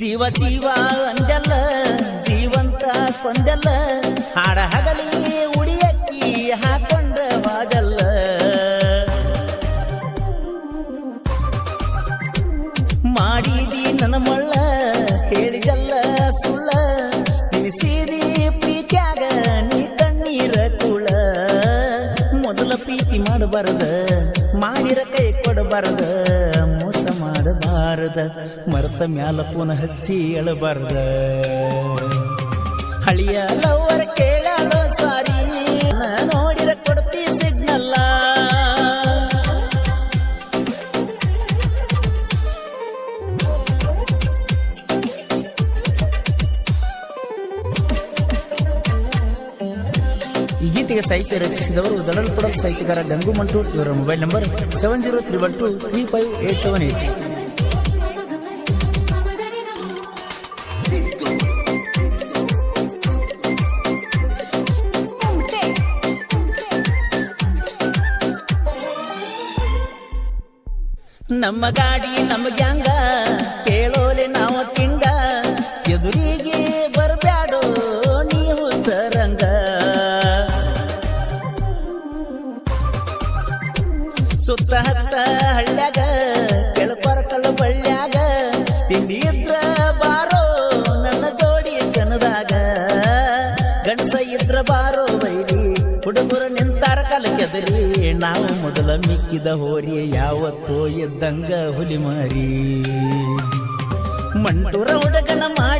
ಜೀವ ಜೀವ ಅಂದೆಲ್ಲ ಜೀವಂತ ಕೊಂದೆಲ್ಲ ಹಾಡ ಹಗಲಿ ಉಡಿಯಕ್ಕಿ ಹಾಕೊಂಡ ವಾಗಲ್ಲ ಮಾಡಿದಿ ನನ್ನ ಮಳ್ಳ ಹೇಳಿದಲ್ಲ ಸುಳ್ಳ ನಿಸಿದಿ ಪ್ರೀತ್ಯಾಗ ನೀ ಕಣ್ಣೀರ ಕುಳ ಮೊದಲ ಪ್ರೀತಿ ಮಾಡಬಾರದ ಮಾಡಿರ ಕೈ ಕೊಡಬಾರದ ಮೋಸ ಮಾಡಬಾರದ ಮರೆತ ಮ್ಯಾಲ ಪುನಃ ಹಚ್ಚಿ ಎಳಬಾರದ ಹಳಿಯ ಲವರ್ ಕೇಳಾಳೋ ಸಾರಿ ನೋಡಿರ ಕೊಡ್ತಿ ಸಿಗ್ನಲ್ಲ ಈ ಗೀತೆಗೆ ಸಾಹಿತ್ಯ ರಚಿಸಿದವರು ದಳಲ್ಪಡಲ್ ಸಾಹಿತ್ಯಕಾರ ಗಂಗು ಮಂಟೂರ್. ಇವರ ಮೊಬೈಲ್ ನಂಬರ್ 7032235878. ನಮ್ಮ ಗಾಡಿ ನಮ್ಮ ಗ್ಯಾಂಗ ಕೇಳೋಲೆ ನಾವು ತಿಂಗ ಎದುರಿಗೆ ಬರಬ್ಯಾಡೋ ನೀವು ತರಂಗ ಸುತ್ತ ಹತ್ತ ಹಳ್ಳ್ಯಾಗ ಕೆಳಪರಕಳ ಬಳ್ಳ್ಯಾಗ ತಿಂಡಿ ಇದ್ರ ಬಾರೋ ನನ್ನ ಜೋಡಿ ಕನದಾಗ ಗಣಸ ಇದ್ರ ಬಾರೋ ಬೈರಿ ಹುಡುಗರು ನಿಂತಾರ ಕಲಕೆದರಿ ನಾವು ಮೊದಲ ಮಿಕ್ಕಿದ ಹೋರಿ ಯಾವತ್ತೋ ಎದ್ದಂಗ ಹುಲಿ ಮಾರಿ ಮಂಟೂರ ಹುಡುಗನ ಮಾಡಿ